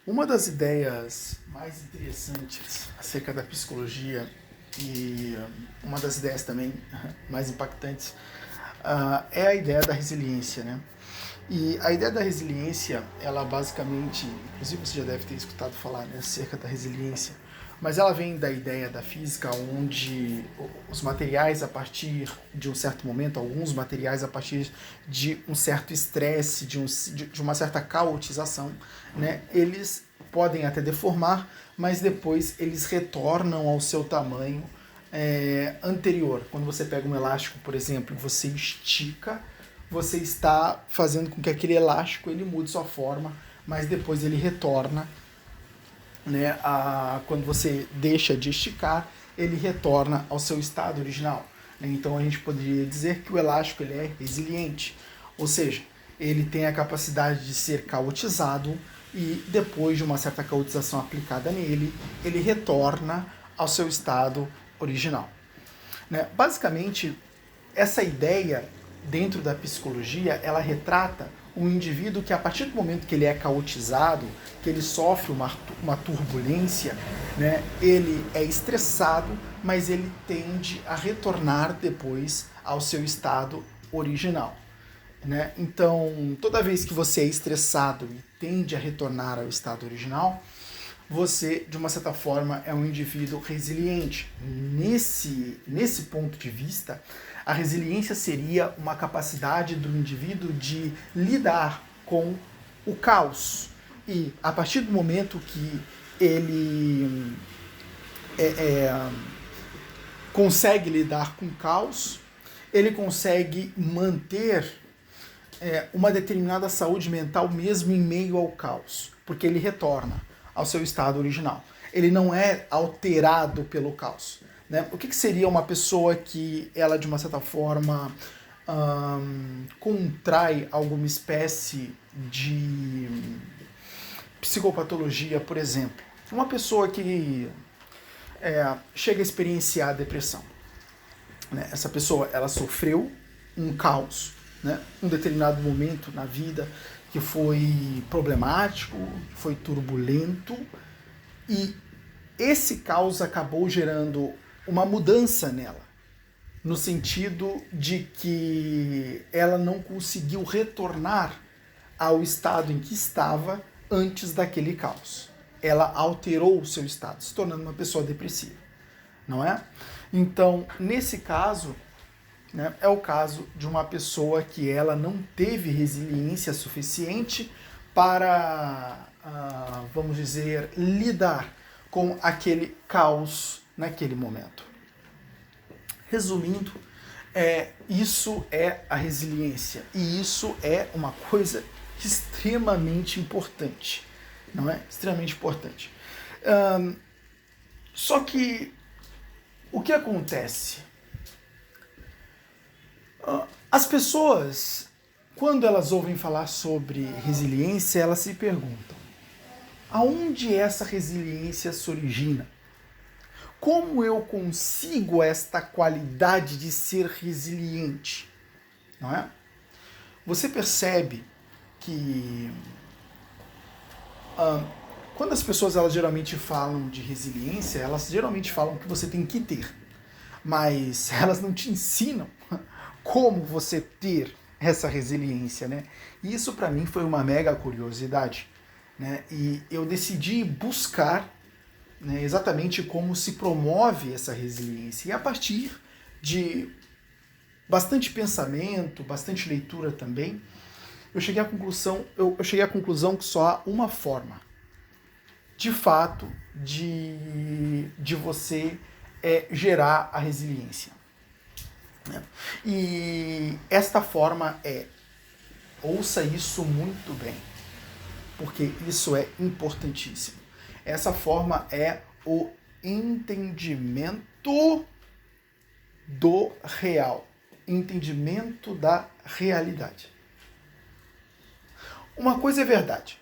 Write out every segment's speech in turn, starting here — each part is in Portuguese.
Uma das ideias mais interessantes acerca da psicologia e uma das ideias também mais impactantes é a ideia da resiliência, né? E a ideia da resiliência, ela basicamente, inclusive você já deve ter escutado falar, né, acerca da resiliência, mas ela vem da ideia da física, onde os materiais a partir de um certo momento, alguns materiais a partir de um certo estresse, de uma certa caotização, né, eles podem até deformar, mas depois eles retornam ao seu tamanho anterior. Quando você pega um elástico, por exemplo, você estica, você está fazendo com que aquele elástico ele mude sua forma, mas depois ele retorna, né, quando você deixa de esticar, ele retorna ao seu estado original. Né? Então a gente poderia dizer que o elástico ele é resiliente, ou seja, ele tem a capacidade de ser caotizado e depois de uma certa caotização aplicada nele, ele retorna ao seu estado original. Né? Basicamente, essa ideia dentro da psicologia, ela retrata um indivíduo que a partir do momento que ele é caotizado, que ele sofre uma turbulência, né, ele é estressado, mas ele tende a retornar depois ao seu estado original. Né? Então, toda vez que você é estressado e tende a retornar ao estado original, você, de uma certa forma, é um indivíduo resiliente. Nesse ponto de vista, a resiliência seria uma capacidade do indivíduo de lidar com o caos. E a partir do momento que ele consegue lidar com o caos, ele consegue manter uma determinada saúde mental mesmo em meio ao caos, porque ele retorna ao seu estado original. Ele não é alterado pelo caos. Né? O que seria uma pessoa que ela, de uma certa forma, contrai alguma espécie de psicopatologia, por exemplo? Uma pessoa que chega a experienciar a depressão. Né? Essa pessoa ela sofreu um caos, né? Um determinado momento na vida que foi problemático, foi turbulento, e esse caos acabou gerando uma mudança nela, no sentido de que ela não conseguiu retornar ao estado em que estava antes daquele caos. Ela alterou o seu estado, se tornando uma pessoa depressiva, não é? Então, nesse caso, né, é o caso de uma pessoa que ela não teve resiliência suficiente para, vamos dizer, lidar com aquele caos naquele momento. Resumindo, isso é a resiliência e isso é uma coisa extremamente importante, não é? Extremamente importante. Só que o que acontece? As pessoas, quando elas ouvem falar sobre resiliência, elas se perguntam: aonde essa resiliência se origina? Como eu consigo esta qualidade de ser resiliente? Não é? Você percebe que quando as pessoas elas geralmente falam de resiliência, elas geralmente falam que você tem que ter, mas elas não te ensinam como você ter essa resiliência, né? E isso para mim foi uma mega curiosidade, né? E eu decidi buscar, né, exatamente como se promove essa resiliência. E a partir de bastante pensamento, bastante leitura também, eu cheguei à conclusão que só há uma forma, de fato, de você gerar a resiliência. E esta forma ouça isso muito bem, porque isso é importantíssimo. Essa forma é o entendimento do real, entendimento da realidade. Uma coisa é verdade: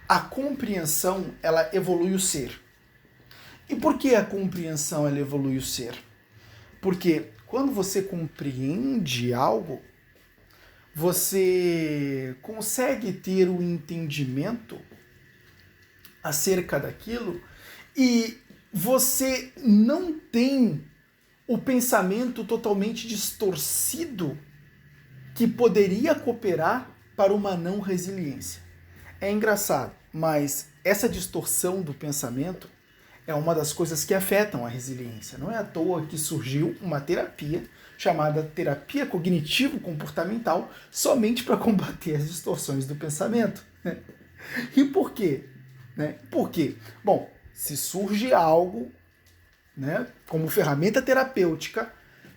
a compreensão ela evolui o ser. E por que a compreensão ela evolui o ser? Porque quando você compreende algo, você consegue ter o entendimento acerca daquilo e você não tem o pensamento totalmente distorcido que poderia cooperar para uma não resiliência. É engraçado, mas essa distorção do pensamento é uma das coisas que afetam a resiliência. Não é à toa que surgiu uma terapia chamada terapia cognitivo-comportamental somente para combater as distorções do pensamento. E por quê? Por quê? Bom, se surge algo, como ferramenta terapêutica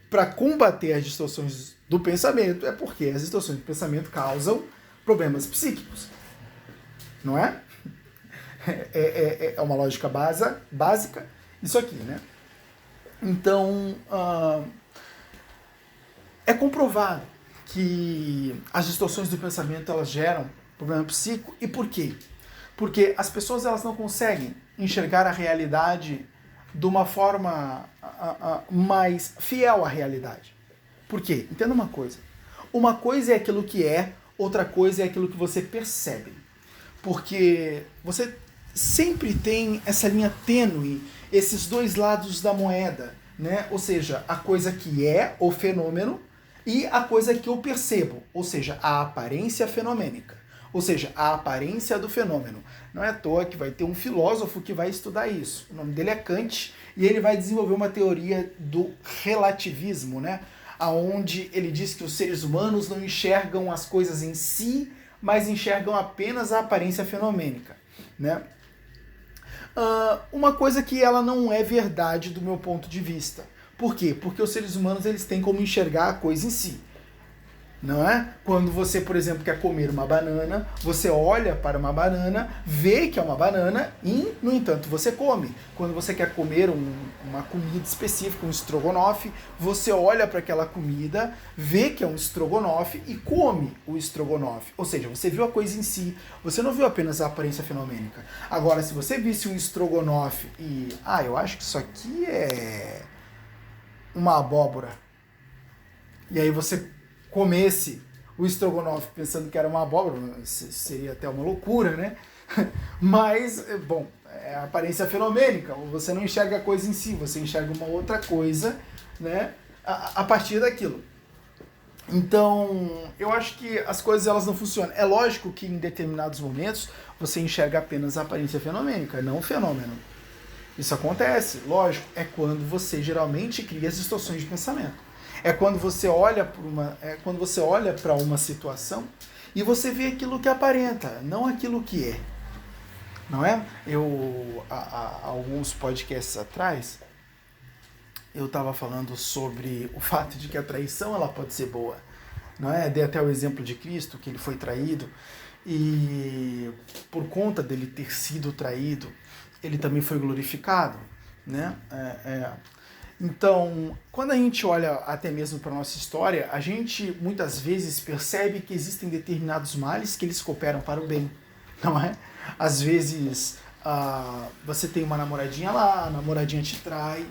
para combater as distorções do pensamento, é porque as distorções do pensamento causam problemas psíquicos. Não é? É uma lógica básica isso aqui, né? Então, é comprovado que as distorções do pensamento elas geram problema psíquico. E por quê? Porque as pessoas elas não conseguem enxergar a realidade de uma forma mais fiel à realidade. Por quê? Entenda uma coisa. Uma coisa é aquilo que é, outra coisa é aquilo que você percebe. Porque você sempre tem essa linha tênue, esses dois lados da moeda, né? Ou seja, a coisa que é o fenômeno e a coisa que eu percebo, ou seja, a aparência fenomênica, ou seja, a aparência do fenômeno. Não é à toa que vai ter um filósofo que vai estudar isso. O nome dele é Kant e ele vai desenvolver uma teoria do relativismo, né? Onde ele diz que os seres humanos não enxergam as coisas em si, mas enxergam apenas a aparência fenomênica, né? Uma coisa que ela não é verdade do meu ponto de vista. Por quê? Porque os seres humanos eles têm como enxergar a coisa em si. Não é? Quando você, por exemplo, quer comer uma banana, você olha para uma banana, vê que é uma banana e, no entanto, você come. Quando você quer comer uma comida específica, um estrogonofe, você olha para aquela comida, vê que é um estrogonofe e come o estrogonofe. Ou seja, você viu a coisa em si, você não viu apenas a aparência fenomênica. Agora, se você visse um estrogonofe e, eu acho que isso aqui é uma abóbora, e aí você comesse o estrogonofe pensando que era uma abóbora, seria até uma loucura, né? Mas, bom, é a aparência fenomênica, você não enxerga a coisa em si, você enxerga uma outra coisa, né, a partir daquilo. Então, eu acho que as coisas elas não funcionam. É lógico que em determinados momentos você enxerga apenas a aparência fenomênica, não o fenômeno. Isso acontece, lógico, é quando você geralmente cria as distorções de pensamento. É quando você olha para uma situação e você vê aquilo que aparenta, não aquilo que é. Não é? Há alguns podcasts atrás, eu estava falando sobre o fato de que a traição ela pode ser boa. Não é? Dei até o exemplo de Cristo, que ele foi traído e por conta dele ter sido traído, ele também foi glorificado, né? Então, quando a gente olha até mesmo para a nossa história, a gente muitas vezes percebe que existem determinados males que eles cooperam para o bem, não é? Às vezes você tem uma namoradinha lá, a namoradinha te trai,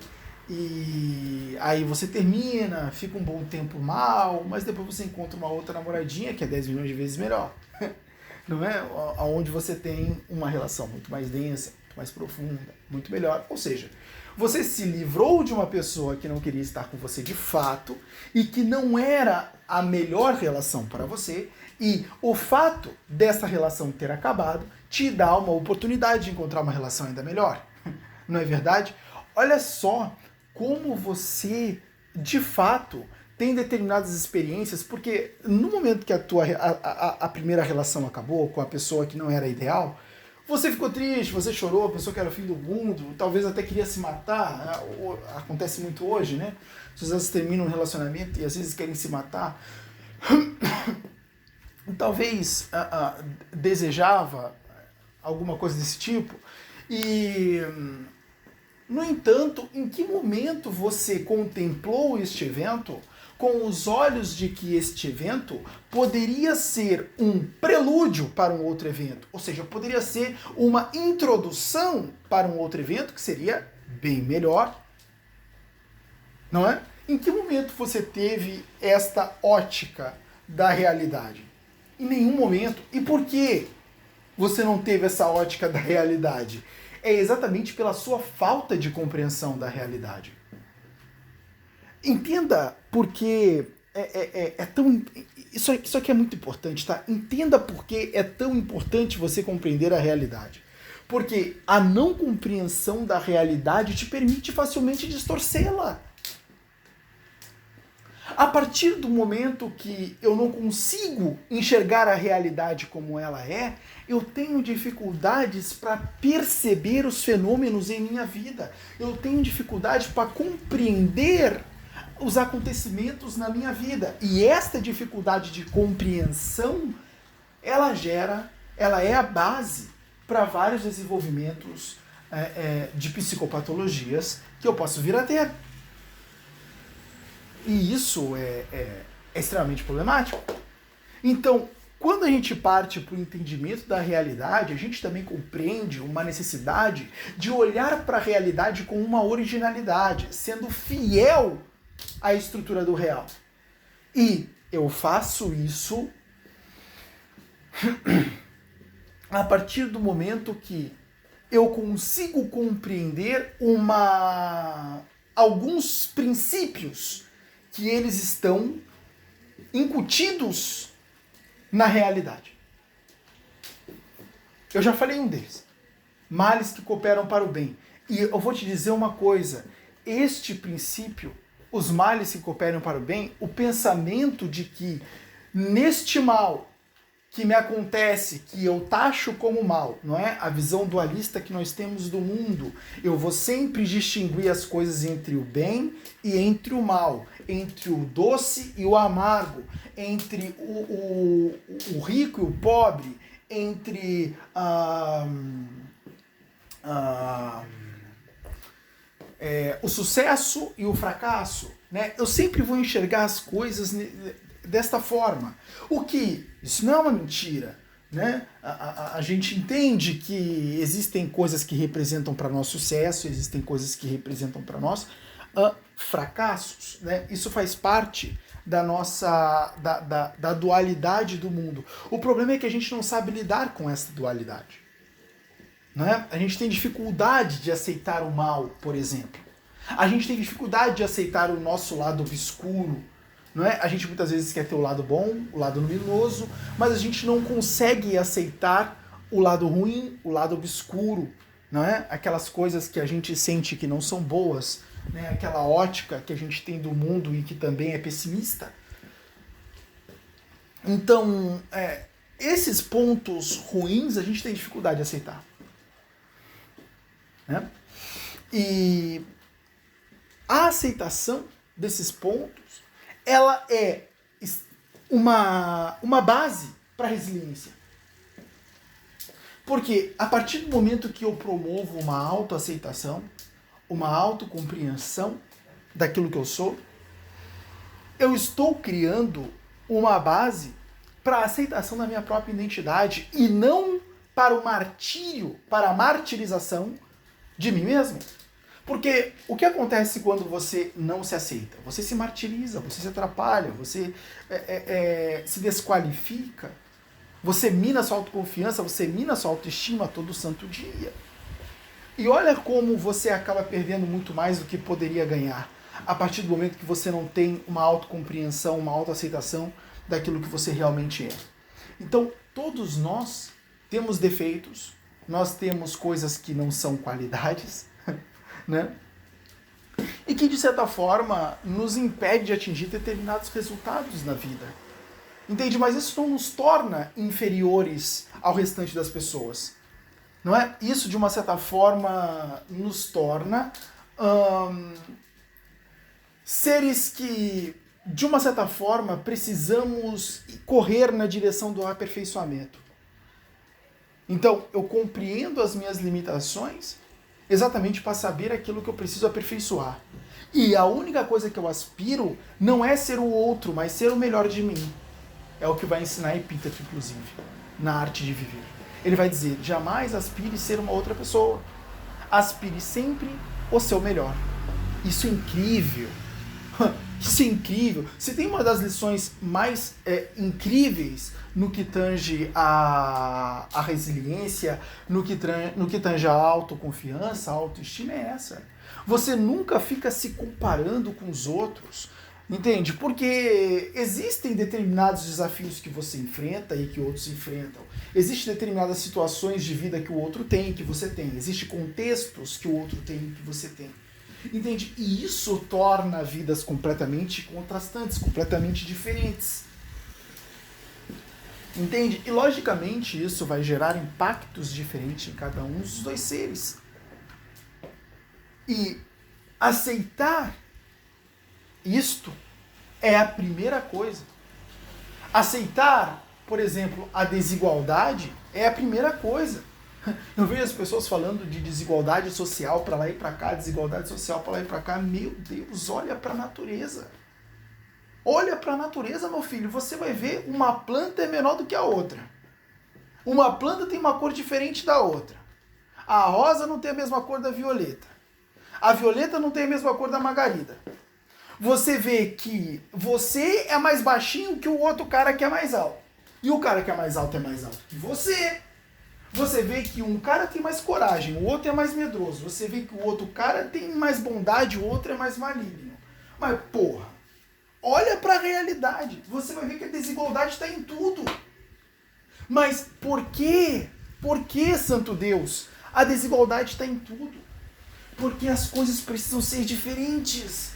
e aí você termina, fica um bom tempo mal, mas depois você encontra uma outra namoradinha que é 10 milhões de vezes melhor, não é? Onde você tem uma relação muito mais densa, muito mais profunda, muito melhor, ou seja, você se livrou de uma pessoa que não queria estar com você de fato e que não era a melhor relação para você, e o fato dessa relação ter acabado te dá uma oportunidade de encontrar uma relação ainda melhor. Não é verdade? Olha só como você, de fato, tem determinadas experiências, porque no momento que a primeira relação acabou com a pessoa que não era ideal, você ficou triste, você chorou, pensou que era o fim do mundo, talvez até queria se matar, acontece muito hoje, né? As pessoas terminam um relacionamento e às vezes querem se matar. Talvez desejava alguma coisa desse tipo. E, no entanto, em que momento você contemplou este evento com os olhos de que este evento poderia ser um prelúdio para um outro evento, ou seja, poderia ser uma introdução para um outro evento que seria bem melhor, não é? Em que momento você teve esta ótica da realidade? Em nenhum momento. E por quê? você não teve essa ótica da realidade? É exatamente pela sua falta de compreensão da realidade. Entenda porque é tão... Isso aqui é muito importante, tá? Entenda por que é tão importante você compreender a realidade. Porque a não compreensão da realidade te permite facilmente distorcê-la. A partir do momento que eu não consigo enxergar a realidade como ela é, eu tenho dificuldades para perceber os fenômenos em minha vida. Eu tenho dificuldade para compreender os acontecimentos na minha vida. E esta dificuldade de compreensão, ela é a base para vários desenvolvimentos de psicopatologias que eu posso vir a ter. E isso é extremamente problemático. Então, quando a gente parte para o entendimento da realidade, a gente também compreende uma necessidade de olhar para a realidade com uma originalidade, sendo fiel à estrutura do real. E eu faço isso a partir do momento que eu consigo compreender alguns princípios que eles estão incutidos na realidade. Eu já falei um deles. Males que cooperam para o bem. E eu vou te dizer uma coisa. Este princípio, os males que cooperam para o bem, o pensamento de que neste mal que me acontece, que eu taxo como mal, não é? A visão dualista que nós temos do mundo. Eu vou sempre distinguir as coisas entre o bem e entre o mal, entre o doce e o amargo, entre o rico e o pobre, entre o sucesso e o fracasso, né? Eu sempre vou enxergar as coisas desta forma. O que? Isso não é uma mentira, né? A gente entende que existem coisas que representam para nós sucesso, existem coisas que representam para nós fracassos, né? Isso faz parte da nossa da dualidade do mundo. O problema é que a gente não sabe lidar com essa dualidade, né? A gente tem dificuldade de aceitar o mal, por exemplo. A gente tem dificuldade de aceitar o nosso lado obscuro, não é? A gente muitas vezes quer ter o lado bom, o lado luminoso, mas a gente não consegue aceitar o lado ruim, o lado obscuro, não é? Aquelas coisas que a gente sente que não são boas, né? Aquela ótica que a gente tem do mundo e que também é pessimista. Então, esses pontos ruins a gente tem dificuldade de aceitar, né? E a aceitação desses pontos, ela é uma base para a resiliência. Porque a partir do momento que eu promovo uma autoaceitação, uma autocompreensão daquilo que eu sou, eu estou criando uma base para a aceitação da minha própria identidade e não para o martírio, para a martirização de mim mesmo. Porque o que acontece quando você não se aceita? Você se martiriza, você se atrapalha, você se desqualifica, você mina sua autoconfiança, você mina sua autoestima todo santo dia. E olha como você acaba perdendo muito mais do que poderia ganhar a partir do momento que você não tem uma autocompreensão, uma autoaceitação daquilo que você realmente é. Então, todos nós temos defeitos, nós temos coisas que não são qualidades, né? E que, de certa forma, nos impede de atingir determinados resultados na vida. Entende? Mas isso não nos torna inferiores ao restante das pessoas. Não é? Isso, de uma certa forma, nos torna seres que, de uma certa forma, precisamos correr na direção do aperfeiçoamento. Então, eu compreendo as minhas limitações exatamente para saber aquilo que eu preciso aperfeiçoar. E a única coisa que eu aspiro não é ser o outro, mas ser o melhor de mim. É o que vai ensinar Epíteto, inclusive, na Arte de Viver. Ele vai dizer, jamais aspire ser uma outra pessoa. Aspire sempre o seu melhor. Isso é incrível. Isso é incrível. Você tem uma das lições mais incríveis no que tange a resiliência, no que tange a autoconfiança, a autoestima, é essa. Você nunca fica se comparando com os outros, entende? Porque existem determinados desafios que você enfrenta e que outros enfrentam. Existem determinadas situações de vida que o outro tem, que você tem. Existem contextos que o outro tem e que você tem. Entende? E isso torna vidas completamente contrastantes, completamente diferentes. Entende? E logicamente isso vai gerar impactos diferentes em cada um dos dois seres. E aceitar isto é a primeira coisa. Aceitar, por exemplo, a desigualdade é a primeira coisa. Eu vejo as pessoas falando de desigualdade social para lá e para cá, desigualdade social para lá e para cá. Meu Deus, olha para a natureza. Olha para a natureza, meu filho. Você vai ver uma planta é menor do que a outra. Uma planta tem uma cor diferente da outra. A rosa não tem a mesma cor da violeta. A violeta não tem a mesma cor da margarida. Você vê que você é mais baixinho que o outro cara que é mais alto. E o cara que é mais alto que você. Você vê que um cara tem mais coragem, o outro é mais medroso. Você vê que o outro cara tem mais bondade, o outro é mais maligno. Mas, porra, olha pra realidade. Você vai ver que a desigualdade está em tudo. Mas por quê? Por que, santo Deus? A desigualdade está em tudo. Porque as coisas precisam ser diferentes.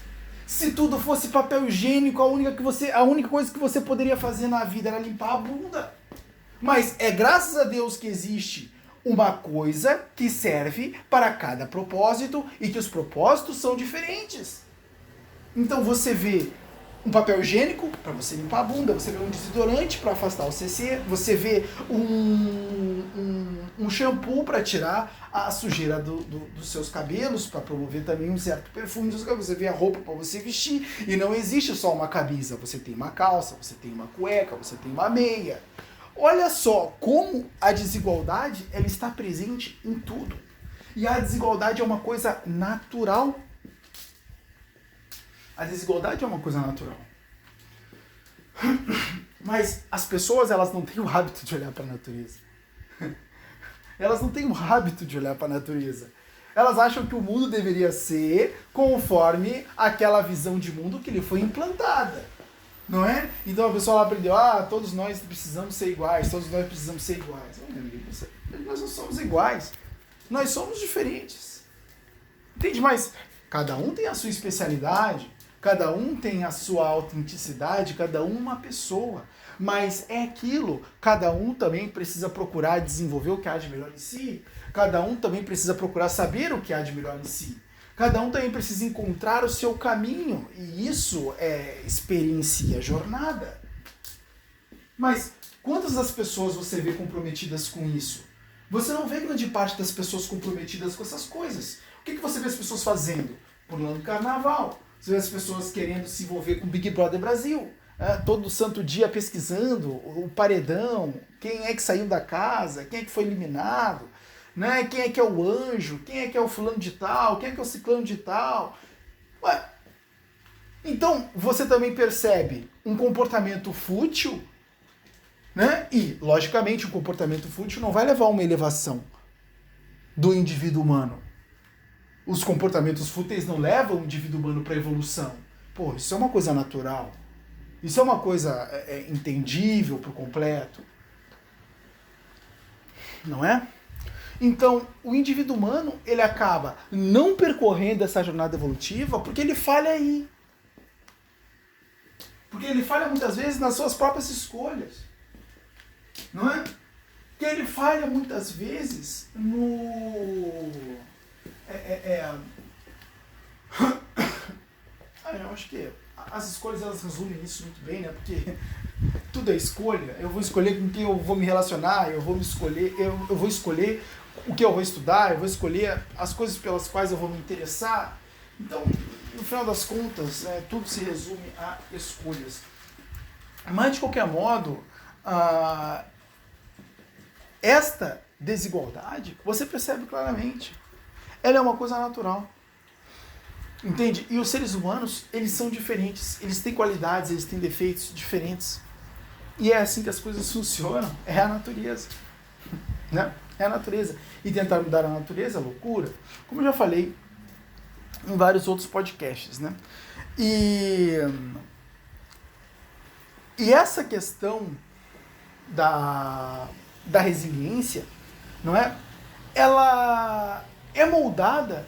Se tudo fosse papel higiênico, a única coisa que você poderia fazer na vida era limpar a bunda. Mas é graças a Deus que existe uma coisa que serve para cada propósito e que os propósitos são diferentes. Então você vê um papel higiênico para você limpar a bunda, você vê um desodorante para afastar o CC, você vê um shampoo para tirar a sujeira dos seus cabelos, para promover também um certo perfume dos cabelos, você vê a roupa para você vestir, e não existe só uma camisa, você tem uma calça, você tem uma cueca, você tem uma meia. Olha só como a desigualdade ela está presente em tudo. E a desigualdade é uma coisa natural. A desigualdade é uma coisa natural. Mas as pessoas elas não têm o hábito de olhar para a natureza. Elas não têm o hábito de olhar para a natureza. Elas acham que o mundo deveria ser conforme aquela visão de mundo que lhe foi implantada. Não é? Então a pessoa lá aprendeu, todos nós precisamos ser iguais, todos nós precisamos ser iguais. Nós não somos iguais, nós somos diferentes. Entende? Mas cada um tem a sua especialidade, cada um tem a sua autenticidade, cada um uma pessoa. Mas é aquilo, cada um também precisa procurar desenvolver o que há de melhor em si, cada um também precisa procurar saber o que há de melhor em si. Cada um também precisa encontrar o seu caminho, e isso experiencia a jornada. Mas quantas das pessoas você vê comprometidas com isso? Você não vê grande parte das pessoas comprometidas com essas coisas. O que você vê as pessoas fazendo? Pulando carnaval. Você vê as pessoas querendo se envolver com o Big Brother Brasil. Todo santo dia pesquisando o paredão, quem é que saiu da casa, quem é que foi eliminado. Né? Quem é que é o anjo? Quem é que é o fulano de tal? Quem é que é o ciclano de tal? Ué. Então, você também percebe um comportamento fútil, né? E, logicamente, o comportamento fútil não vai levar a uma elevação do indivíduo humano. Os comportamentos fúteis não levam o indivíduo humano para a evolução. Pô, isso é uma coisa natural. Isso é uma coisa entendível por completo. Não é? Então, o indivíduo humano, ele acaba não percorrendo essa jornada evolutiva porque ele falha aí. Porque ele falha muitas vezes nas suas próprias escolhas. Não é? Porque ele falha muitas vezes no... eu acho que as escolhas elas resumem isso muito bem, né? Porque tudo é escolha. Eu vou escolher com quem eu vou me relacionar, eu vou escolher o que eu vou estudar, eu vou escolher as coisas pelas quais eu vou me interessar. Então, no final das contas, tudo se resume a escolhas. Mas, de qualquer modo, esta desigualdade, você percebe claramente, ela é uma coisa natural. Entende? E os seres humanos, eles são diferentes, eles têm qualidades, eles têm defeitos diferentes. E é assim que as coisas funcionam, é a natureza. Né? É a natureza. E tentar mudar a natureza é loucura, como eu já falei em vários outros podcasts. Né? E essa questão da resiliência, não é? Ela é moldada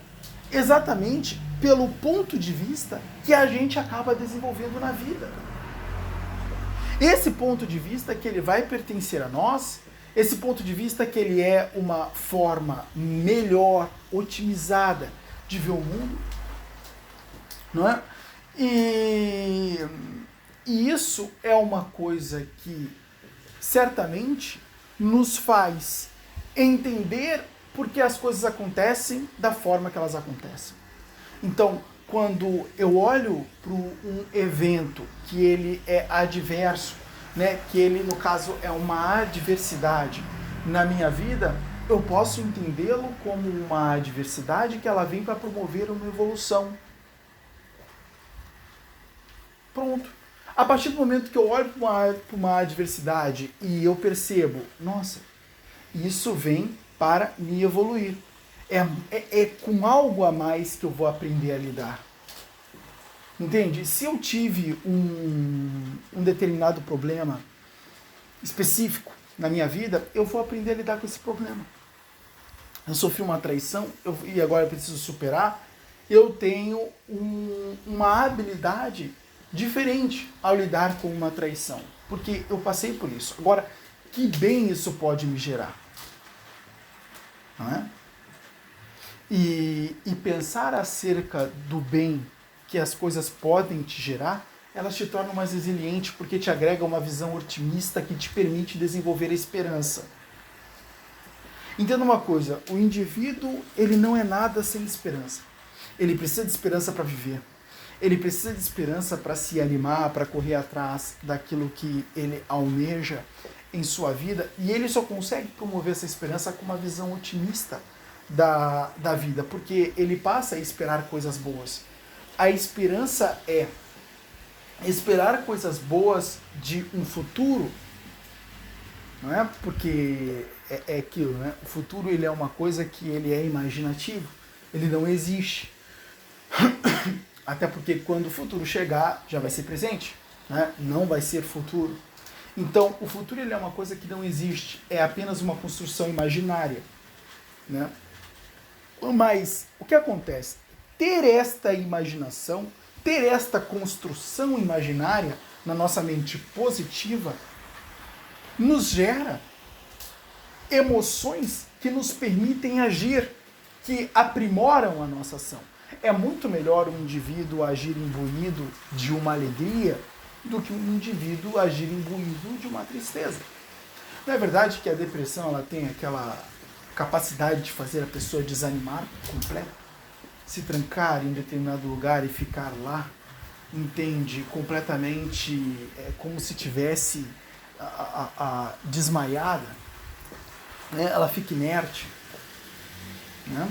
exatamente pelo ponto de vista que a gente acaba desenvolvendo na vida. Esse ponto de vista que ele vai pertencer a nós, esse ponto de vista que ele é uma forma melhor, otimizada de ver o mundo, não é? E isso é uma coisa que certamente nos faz entender por que as coisas acontecem da forma que elas acontecem. Então, quando eu olho para um evento que ele é adverso, né, que ele, no caso, é uma adversidade na minha vida, eu posso entendê-lo como uma adversidade que ela vem para promover uma evolução. Pronto. A partir do momento que eu olho para uma adversidade e eu percebo, nossa, isso vem para me evoluir. É com algo a mais que eu vou aprender a lidar. Entende? Se eu tive um determinado problema específico na minha vida, eu vou aprender a lidar com esse problema. Eu sofri uma traição e agora eu preciso superar. Eu tenho uma habilidade diferente ao lidar com uma traição, porque eu passei por isso. Agora, que bem isso pode me gerar? Não é? E pensar acerca do bem que as coisas podem te gerar, elas te tornam mais resiliente, porque te agrega uma visão otimista que te permite desenvolver a esperança. Entenda uma coisa, o indivíduo ele não é nada sem esperança. Ele precisa de esperança para viver. Ele precisa de esperança para se animar, para correr atrás daquilo que ele almeja em sua vida, e ele só consegue promover essa esperança com uma visão otimista da vida, porque ele passa a esperar coisas boas. A esperança é esperar coisas boas de um futuro, não é? Porque é aquilo, né? O futuro ele é uma coisa que ele é imaginativo, ele não existe. Até porque quando o futuro chegar, já vai ser presente, né? Não vai ser futuro. Então, o futuro ele é uma coisa que não existe, é apenas uma construção imaginária, né? Mas o que acontece? Ter esta imaginação, ter esta construção imaginária na nossa mente positiva, nos gera emoções que nos permitem agir, que aprimoram a nossa ação. É muito melhor um indivíduo agir imbuído de uma alegria do que um indivíduo agir imbuído de uma tristeza. Não é verdade que a depressão ela tem aquela capacidade de fazer a pessoa desanimar completo? Se trancar em determinado lugar e ficar lá, entende? Completamente como se tivesse desmaiada, né? Ela fica inerte, né?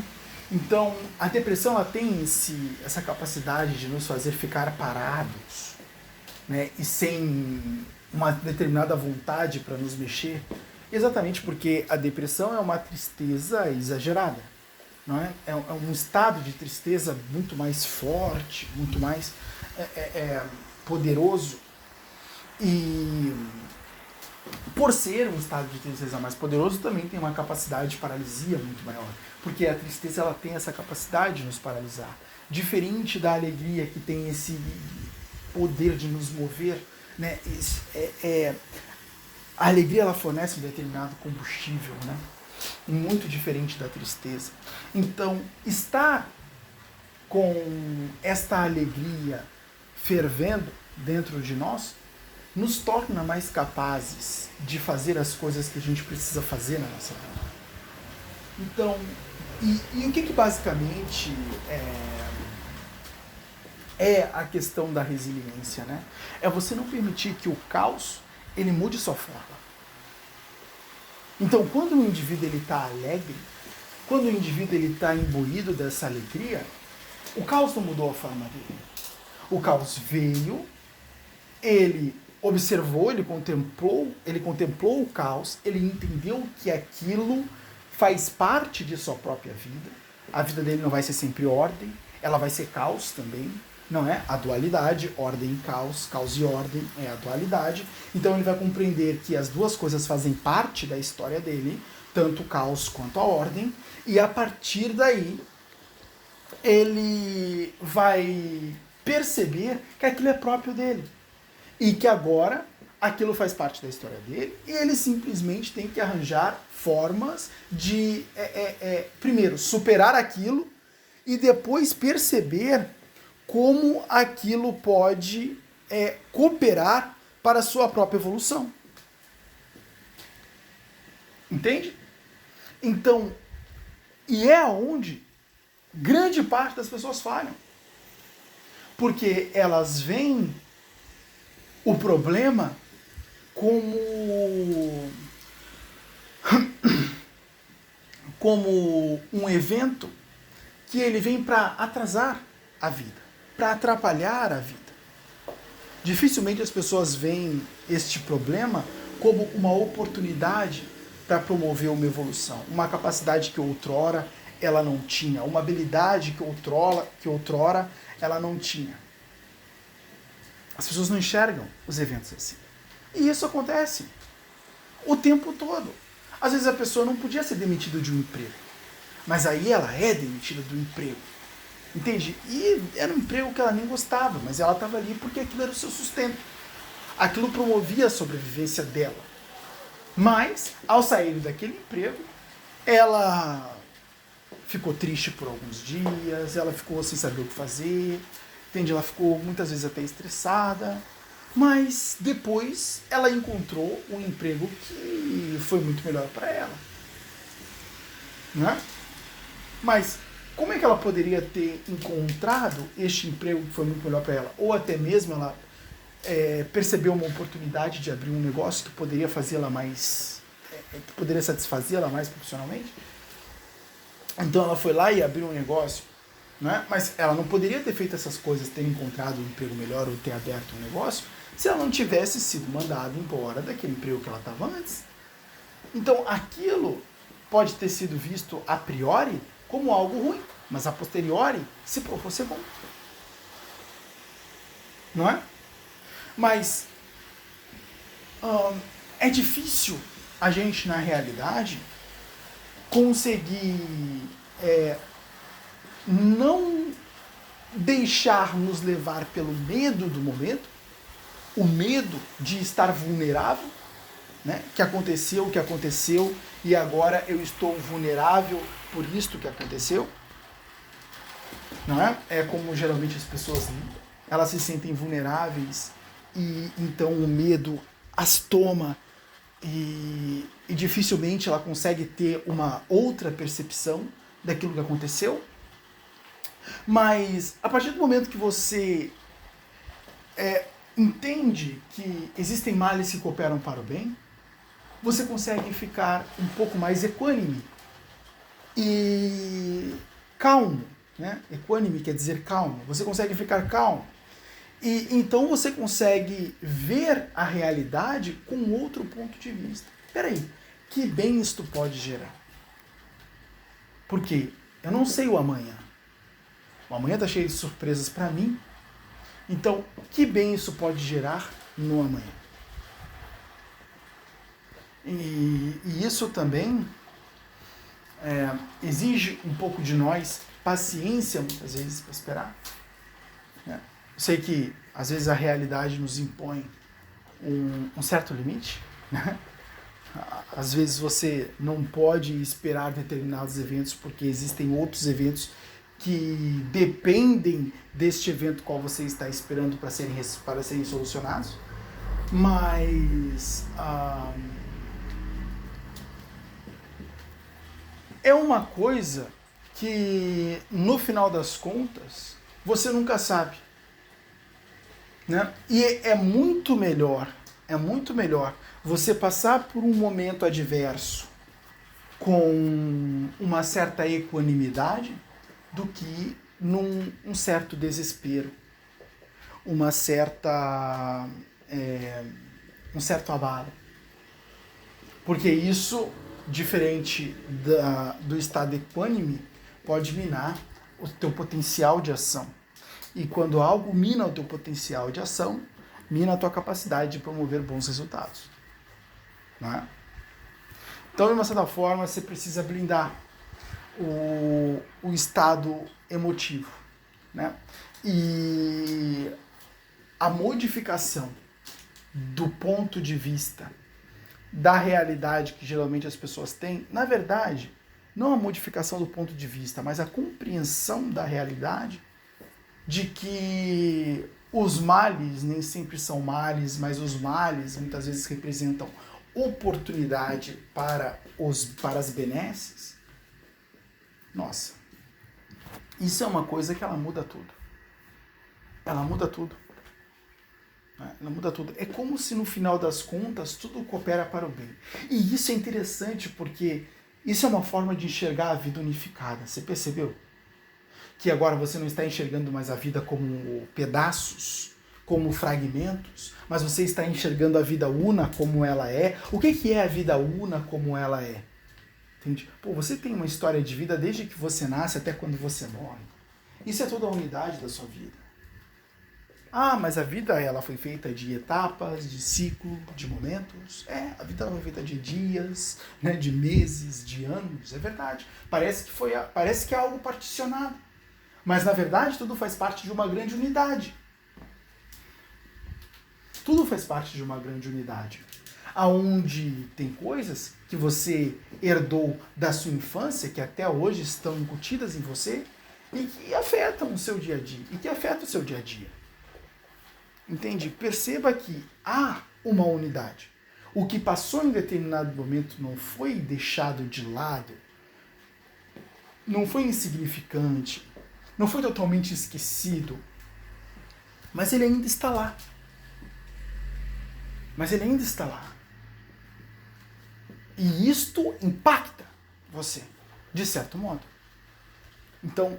Então, a depressão ela tem essa capacidade de nos fazer ficar parados, né? E sem uma determinada vontade para nos mexer, exatamente porque a depressão é uma tristeza exagerada, não é? É um estado de tristeza muito mais forte, muito mais poderoso, e por ser um estado de tristeza mais poderoso, também tem uma capacidade de paralisia muito maior, porque a tristeza ela tem essa capacidade de nos paralisar, diferente da alegria que tem esse poder de nos mover, né? A alegria ela fornece um determinado combustível, né? Muito diferente da tristeza. Então, estar com esta alegria fervendo dentro de nós nos torna mais capazes de fazer as coisas que a gente precisa fazer na nossa vida. Então, e o que basicamente é a questão da resiliência, né? É você não permitir que o caos ele mude sua forma. Então, quando o indivíduo está alegre, quando o indivíduo está imbuído dessa alegria, O caos não mudou a forma dele. O caos veio, ele observou, ele contemplou o caos, ele entendeu que aquilo faz parte de sua própria vida. A vida dele não vai ser sempre ordem, ela vai ser caos também, não é? A dualidade, ordem e caos, caos e ordem é a dualidade. Então ele vai compreender que as duas coisas fazem parte da história dele, tanto o caos quanto a ordem, e a partir daí ele vai perceber que aquilo é próprio dele. E que agora aquilo faz parte da história dele e ele simplesmente tem que arranjar formas de, primeiro, superar aquilo e depois perceber como aquilo pode cooperar para a sua própria evolução. Entende? Então, e é onde grande parte das pessoas falham. Porque elas veem o problema como um evento que ele vem para atrasar a vida, para atrapalhar a vida. Dificilmente as pessoas veem este problema como uma oportunidade para promover uma evolução, uma capacidade que outrora ela não tinha, uma habilidade que outrora ela não tinha. As pessoas não enxergam os eventos assim. E isso acontece o tempo todo. Às vezes a pessoa não podia ser demitida de um emprego, mas aí ela é demitida do emprego. Entende? E era um emprego que ela nem gostava, mas ela estava ali porque aquilo era o seu sustento. Aquilo promovia a sobrevivência dela. Mas, ao sair daquele emprego, ela ficou triste por alguns dias, ela ficou sem saber o que fazer, entende? Ela ficou muitas vezes até estressada, mas depois ela encontrou um emprego que foi muito melhor para ela. Né? Mas como é que ela poderia ter encontrado este emprego que foi muito melhor para ela? Ou até mesmo ela percebeu uma oportunidade de abrir um negócio que poderia fazê-la mais, que poderia satisfazê-la mais profissionalmente? Então ela foi lá e abriu um negócio, né? Mas ela não poderia ter feito essas coisas, ter encontrado um emprego melhor ou ter aberto um negócio, se ela não tivesse sido mandada embora daquele emprego que ela estava antes. Então aquilo pode ter sido visto a priori como algo ruim, mas a posteriori se provou ser bom. Não é? Mas é difícil a gente, na realidade, conseguir não deixar nos levar pelo medo do momento, o medo de estar vulnerável, né? Que aconteceu o que aconteceu e agora eu estou vulnerável por isto que aconteceu. Não é? É como geralmente as pessoas lidam. Elas se sentem vulneráveis e então o medo as toma e dificilmente ela consegue ter uma outra percepção daquilo que aconteceu. Mas a partir do momento que você entende que existem males que cooperam para o bem, você consegue ficar um pouco mais equânime e calmo. Né? Equânime quer dizer calmo. Você consegue ficar calmo. E então você consegue ver a realidade com outro ponto de vista. Peraí, que bem isto pode gerar? Porque eu não sei o amanhã. O amanhã está cheio de surpresas para mim. Então, que bem isso pode gerar no amanhã? E isso também exige um pouco de nós, paciência muitas vezes para esperar. Eu sei que às vezes a realidade nos impõe um certo limite, né? Às vezes você não pode esperar determinados eventos porque existem outros eventos que dependem deste evento qual você está esperando para serem solucionados, mas é uma coisa que no final das contas você nunca sabe, né? E é muito melhor você passar por um momento adverso com uma certa equanimidade do que num um certo desespero, uma certa, um certo abalo. Porque isso, diferente do estado equânime, pode minar o teu potencial de ação. E quando algo mina o teu potencial de ação, mina a tua capacidade de promover bons resultados. Né? Então, de uma certa forma, você precisa blindar o estado emotivo. Né? E a modificação do ponto de vista da realidade que geralmente as pessoas têm, na verdade, não a modificação do ponto de vista, mas a compreensão da realidade de que os males nem sempre são males, mas os males muitas vezes representam oportunidade para as benesses. Nossa, isso é uma coisa que ela muda tudo. Ela muda tudo. Ela muda tudo. É como se no final das contas tudo coopera para o bem. E isso é interessante porque isso é uma forma de enxergar a vida unificada. Você percebeu? Que agora você não está enxergando mais a vida como pedaços, como fragmentos, mas você está enxergando a vida una como ela é. O que é a vida una como ela é? Entende? Pô, você tem uma história de vida desde que você nasce até quando você morre. Isso é toda a unidade da sua vida. Ah, mas a vida ela foi feita de etapas, de ciclo, de momentos. A vida foi feita de dias, né, de meses, de anos. É verdade. Parece que é algo particionado. Mas na verdade tudo faz parte de uma grande unidade. Tudo faz parte de uma grande unidade. Aonde tem coisas que você herdou da sua infância, que até hoje estão incutidas em você, e que afetam o seu dia a dia. E que afetam o seu dia a dia. Entende? Perceba que há uma unidade. O que passou em determinado momento não foi deixado de lado, não foi insignificante, não foi totalmente esquecido, mas ele ainda está lá. Mas ele ainda está lá. E isto impacta você, de certo modo. Então,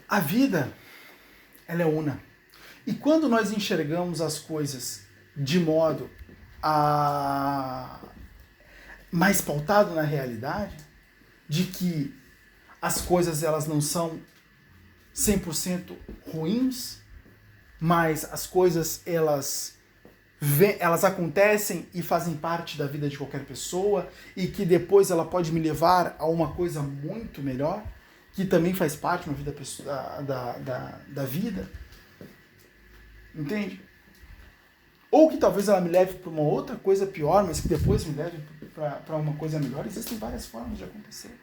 a vida, ela é una. E quando nós enxergamos as coisas de modo mais pautado na realidade, de que as coisas elas não são 100% ruins, mas as coisas elas acontecem e fazem parte da vida de qualquer pessoa e que depois ela pode me levar a uma coisa muito melhor, que também faz parte da vida da vida. Entende? Ou que talvez ela me leve para uma outra coisa pior, mas que depois me leve para uma coisa melhor. Existem várias formas de acontecer.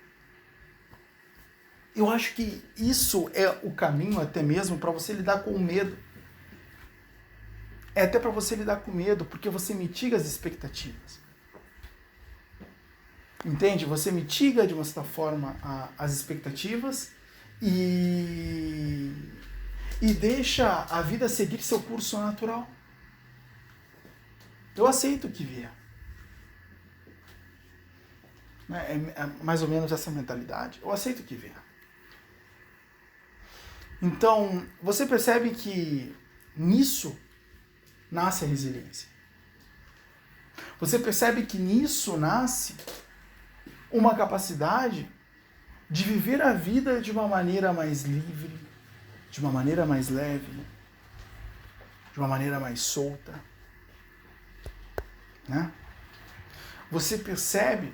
Eu acho que isso é o caminho até mesmo para você lidar com o medo. É até para você lidar com medo, porque você mitiga as expectativas. Entende? Você mitiga de uma certa forma as expectativas e deixa a vida seguir seu curso natural. Eu aceito o que vier. É mais ou menos essa mentalidade. Eu aceito o que vier. Então, você percebe que nisso nasce a resiliência. Você percebe que nisso nasce uma capacidade de viver a vida de uma maneira mais livre, de uma maneira mais leve, de uma maneira mais solta. Né? Você percebe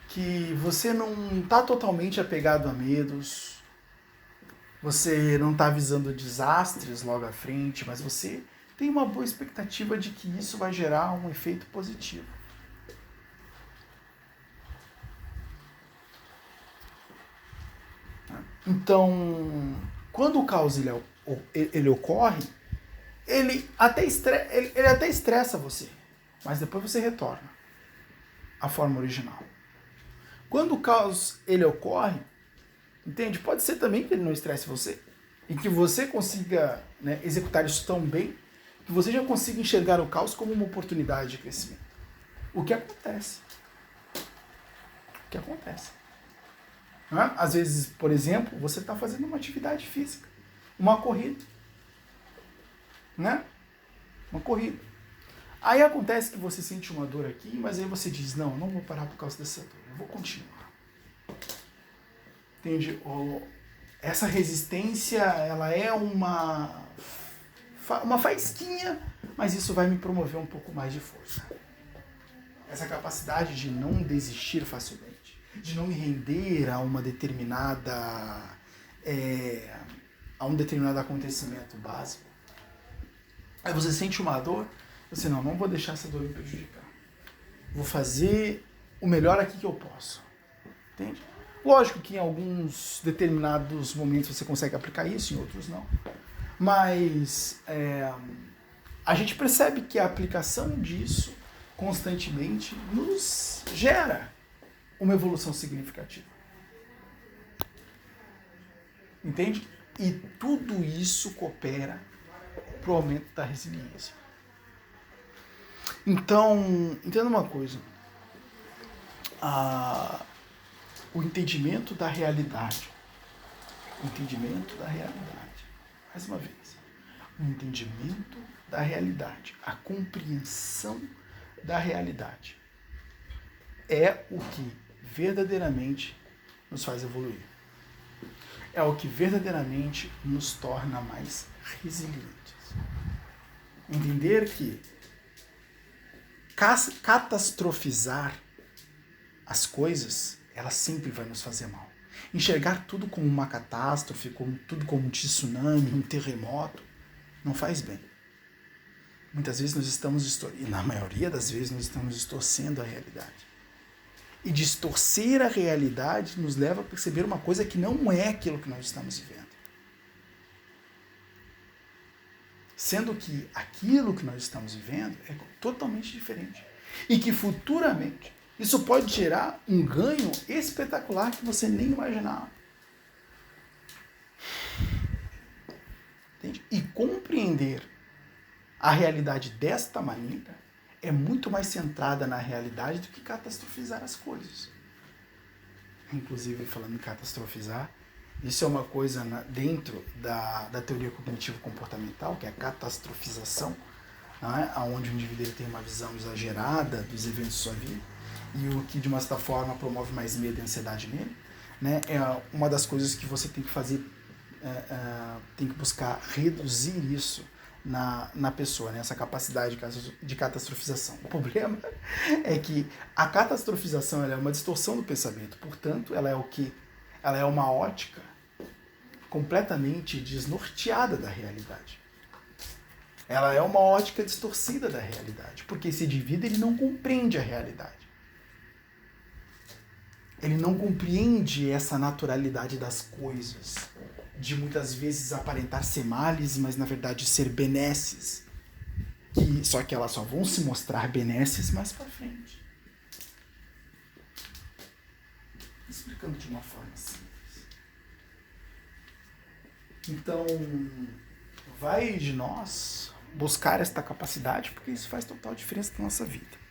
que você não está totalmente apegado a medos, você não está visando desastres logo à frente, mas você tem uma boa expectativa de que isso vai gerar um efeito positivo. Então, quando o caos ele ocorre, ele até estressa você, mas depois você retorna à forma original. Quando o caos ele ocorre, entende? Pode ser também que ele não estresse você e que você consiga, né, executar isso tão bem que você já consiga enxergar o caos como uma oportunidade de crescimento. O que acontece? Né? Às vezes, por exemplo, você está fazendo uma atividade física, uma corrida. Né? Uma corrida. Aí acontece que você sente uma dor aqui, mas aí você diz, não, eu não vou parar por causa dessa dor, eu vou continuar. Entende? Essa resistência, ela é uma faísquinha, mas isso vai me promover um pouco mais de força. Essa capacidade de não desistir facilmente, de não me render a uma determinada a um determinado acontecimento básico. Aí você sente uma dor, você não vou deixar essa dor me prejudicar. Vou fazer o melhor aqui que eu posso. Entende? Lógico que em alguns determinados momentos você consegue aplicar isso, em outros não. Mas a gente percebe que a aplicação disso constantemente nos gera uma evolução significativa. Entende? E tudo isso coopera para o aumento da resiliência. Então, entenda uma coisa. O entendimento da realidade. O entendimento da realidade. Mais uma vez. O entendimento da realidade. A compreensão da realidade. É o que verdadeiramente nos faz evoluir. É o que verdadeiramente nos torna mais resilientes. Entender que catastrofizar as coisas, ela sempre vai nos fazer mal. Enxergar tudo como uma catástrofe, tudo como um tsunami, um terremoto, não faz bem. Muitas vezes nós estamos, e na maioria das vezes nós estamos distorcendo a realidade. E distorcer a realidade nos leva a perceber uma coisa que não é aquilo que nós estamos vivendo. Sendo que aquilo que nós estamos vivendo é totalmente diferente. E que futuramente isso pode gerar um ganho espetacular que você nem imaginava. Entende? E compreender a realidade desta maneira é muito mais centrada na realidade do que catastrofizar as coisas. Inclusive, falando em catastrofizar, isso é uma coisa dentro da teoria cognitivo-comportamental, que é a catastrofização, né? Onde o indivíduo tem uma visão exagerada dos eventos de sua vida, e o que, de uma certa forma, promove mais medo e ansiedade nele. Né? É uma das coisas que você tem que fazer, tem que buscar reduzir isso na pessoa, né? Essa capacidade de catastrofização. O problema é que a catastrofização ela é uma distorção do pensamento, portanto, ela é o quê? Ela é uma ótica completamente desnorteada da realidade. Ela é uma ótica distorcida da realidade, porque esse indivíduo ele não compreende a realidade. Ele não compreende essa naturalidade das coisas, de muitas vezes aparentar ser males, mas na verdade ser benesses. Só que elas só vão se mostrar benesses mais para frente. Explicando de uma forma simples. Então, vai de nós buscar esta capacidade, porque isso faz total diferença na nossa vida.